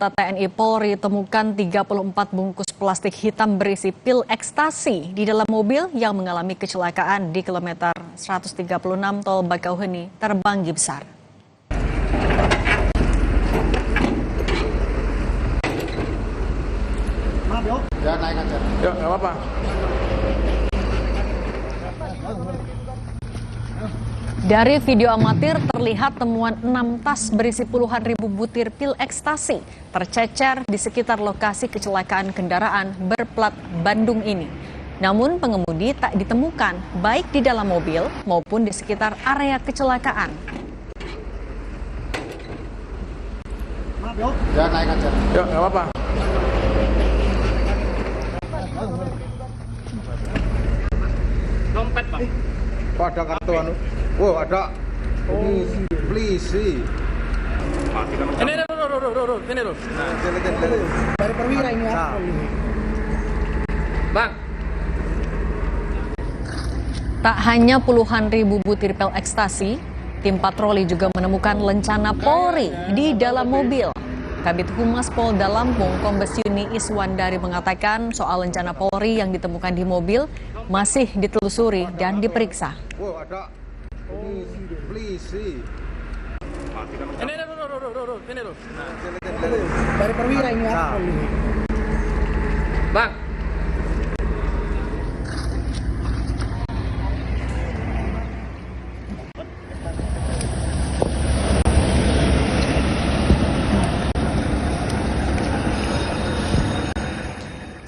anggota TNI Polri temukan 34 bungkus plastik hitam berisi pil ekstasi di dalam mobil yang mengalami kecelakaan di kilometer 136 Tol Bakauheni, Terbanggi Besar. Ya, naik aja. Ya, nggak apa-apa. Dari video amatir terlihat temuan 6 tas berisi puluhan ribu butir pil ekstasi tercecer di sekitar lokasi kecelakaan kendaraan berplat Bandung ini. Namun pengemudi tak ditemukan baik di dalam mobil maupun di sekitar area kecelakaan. Ya, naik aja. Ya, nggak apa-apa. Dompet, Bang. Oh, ada kartu anu. Wow, ada. Ini please sih. Ini, ini, Rul. Dari perwira ini ya. Bang. Tak hanya puluhan ribu butir pil ekstasi, tim patroli juga menemukan lencana Polri di dalam mobil. Kabid Humas Polda Lampung, Kombes Yuni Iswandari mengatakan soal lencana Polri yang ditemukan di mobil masih ditelusuri dan diperiksa. Wow, ada. Ini please sih. Ini, Rul. Dari perwira ini ya. Bang.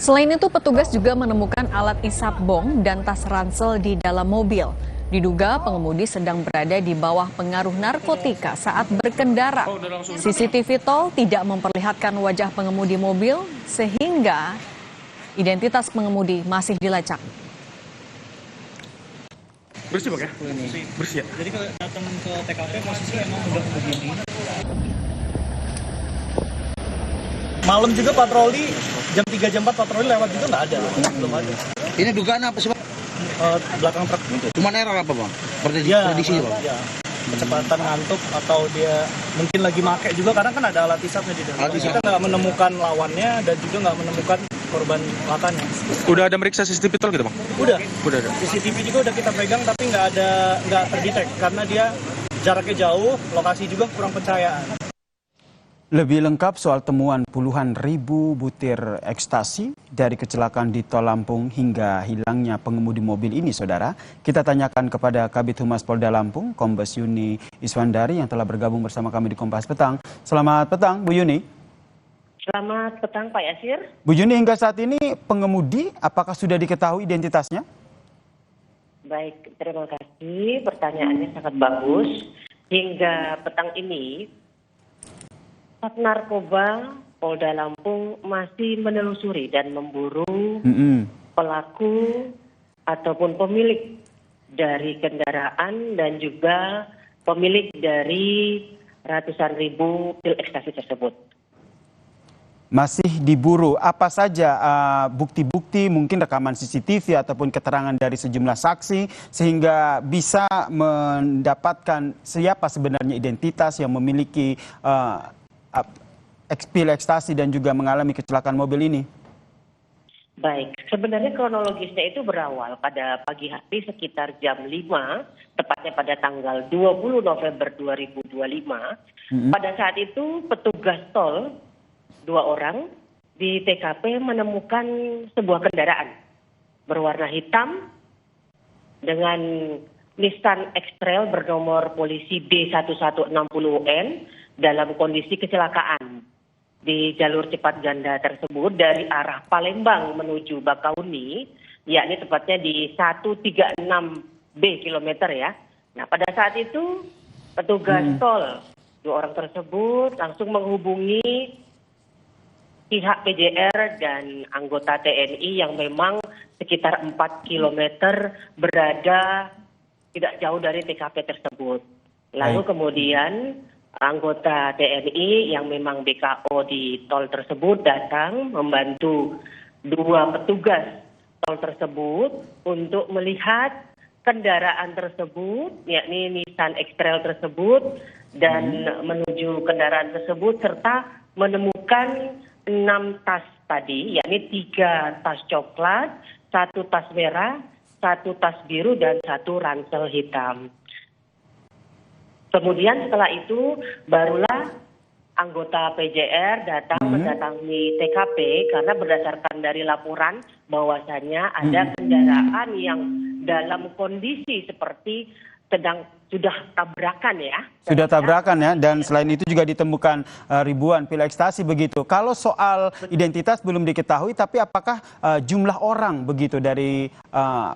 Selain itu, petugas juga menemukan alat isap bong dan tas ransel di dalam mobil. Diduga pengemudi sedang berada di bawah pengaruh narkotika saat berkendara. CCTV tol tidak memperlihatkan wajah pengemudi mobil sehingga identitas pengemudi masih dilacak. Bersih, Bang ya? Bersih ya? Jadi kalau datang ke TKP posisi emang udah begini. Malam juga patroli, jam 3 jam 4 patroli lewat juga nggak ada. Belum ada. Ini dugaan apa sih, Bang? Belakang truk itu. Cuman error apa, Bang? Prediksi, Bang. Ya. Kecepatan ngantuk atau dia mungkin lagi make juga karena kan ada alat isapnya di dalam. Kita nggak menemukan lawannya dan juga nggak menemukan korban lakannya. Udah ada meriksa CCTV tol gitu, Bang? Udah ada. CCTV juga udah kita pegang tapi nggak terdetek karena dia jaraknya jauh, lokasi juga kurang pencahayaan. Lebih lengkap soal temuan puluhan ribu butir ekstasi dari kecelakaan di Tol Lampung hingga hilangnya pengemudi mobil ini, saudara. Kita tanyakan kepada Kabid Humas Polda Lampung, Kombes Yuni Iswandari yang telah bergabung bersama kami di Kompas Petang. Selamat petang, Bu Yuni. Selamat petang, Pak Yasir. Bu Yuni, hingga saat ini pengemudi apakah sudah diketahui identitasnya? Baik, terima kasih. Pertanyaannya sangat bagus. Hingga petang ini, Sat Narkoba Polda Lampung masih menelusuri dan memburu pelaku ataupun pemilik dari kendaraan dan juga pemilik dari ratusan ribu pil ekstasi tersebut. Masih diburu. Apa saja bukti-bukti, mungkin rekaman CCTV ataupun keterangan dari sejumlah saksi sehingga bisa mendapatkan siapa sebenarnya identitas yang memiliki pil ekstasi dan juga mengalami kecelakaan mobil ini? Baik, sebenarnya kronologisnya itu berawal pada pagi hari sekitar jam 5, tepatnya pada tanggal 20 November 2025. Pada saat itu petugas tol, 2 orang di TKP menemukan sebuah kendaraan berwarna hitam dengan Nissan X-Trail bernomor polisi B1160N dalam kondisi kecelakaan di jalur cepat ganda tersebut dari arah Palembang menuju Bakauheni, yakni tepatnya di 136B kilometer ya. Nah, pada saat itu petugas tol, 2 orang tersebut langsung menghubungi pihak PJR dan anggota TNI yang memang sekitar 4 kilometer berada tidak jauh dari TKP tersebut. Lalu kemudian anggota TNI yang memang BKO di tol tersebut datang membantu 2 petugas tol tersebut untuk melihat kendaraan tersebut, yakni Nissan X-Trail tersebut, dan menuju kendaraan tersebut serta menemukan ditemukan 6 tas tadi, yakni 3 tas coklat, 1 tas merah, 1 tas biru, dan 1 ransel hitam. Kemudian setelah itu barulah anggota PJR datang mendatangi TKP karena berdasarkan dari laporan bahwasannya ada kendaraan yang dalam kondisi seperti sudah tabrakan ya. Sudah tabrakan ya, dan selain itu juga ditemukan ribuan pil ekstasi begitu. Kalau soal identitas belum diketahui, tapi apakah jumlah orang begitu dari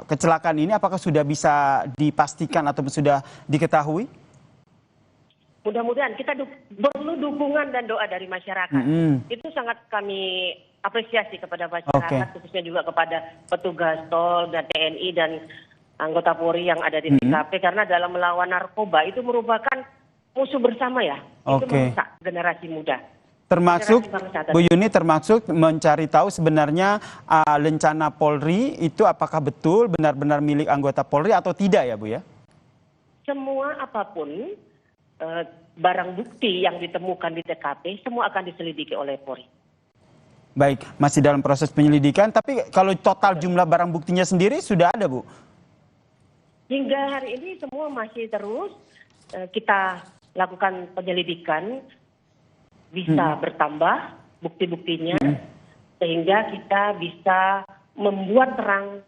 kecelakaan ini apakah sudah bisa dipastikan atau sudah diketahui? Mudah-mudahan kita perlu dukungan dan doa dari masyarakat. Itu sangat kami apresiasi kepada masyarakat, khususnya juga kepada petugas tol dan TNI dan anggota Polri yang ada di TKP, karena dalam melawan narkoba itu merupakan musuh bersama ya. Itu merusak generasi muda. Termasuk Bu Yuni, termasuk mencari tahu sebenarnya lencana Polri itu apakah betul benar-benar milik anggota Polri atau tidak ya Bu ya? Semua apapun barang bukti yang ditemukan di TKP semua akan diselidiki oleh Polri. Baik, masih dalam proses penyelidikan, tapi kalau total jumlah barang buktinya sendiri sudah ada Bu? Hingga hari ini semua masih terus kita lakukan penyelidikan, bisa bertambah bukti-buktinya sehingga kita bisa membuat terang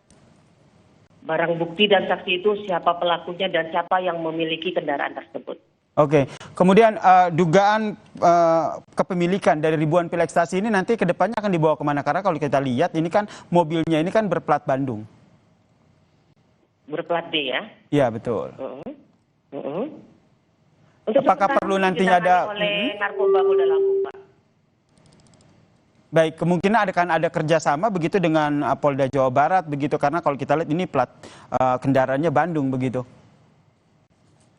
barang bukti dan saksi itu siapa pelakunya dan siapa yang memiliki kendaraan tersebut. Oke, kemudian dugaan kepemilikan dari ribuan pil ekstasi ini nanti ke depannya akan dibawa kemana? Karena kalau kita lihat ini kan mobilnya ini kan berplat Bandung. Berplat D ya? Iya betul. Untuk apakah perlu nantinya ada oleh narkoba Polda Lampung, Pak? Baik, kemungkinan akan ada kerjasama begitu dengan Polda Jawa Barat begitu, karena kalau kita lihat ini plat kendaraannya Bandung begitu.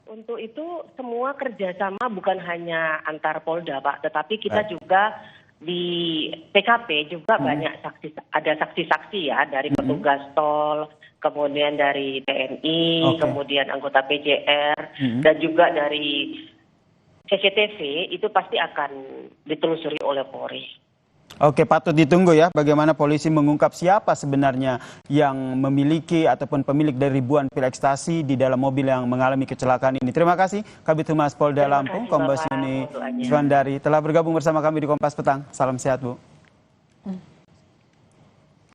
Untuk itu semua kerjasama bukan hanya antar Polda Pak, tetapi kita juga di TKP juga banyak ada saksi-saksi ya dari petugas tol, kemudian dari TNI, kemudian anggota PJR, dan juga dari CCTV itu pasti akan ditelusuri oleh Polri. Oke, patut ditunggu ya bagaimana polisi mengungkap siapa sebenarnya yang memiliki ataupun pemilik dari ribuan pil ekstasi di dalam mobil yang mengalami kecelakaan ini. Terima kasih Kabid Humas Polda Lampung, Kombes Yuni Suwandari telah bergabung bersama kami di Kompas Petang. Salam sehat Bu.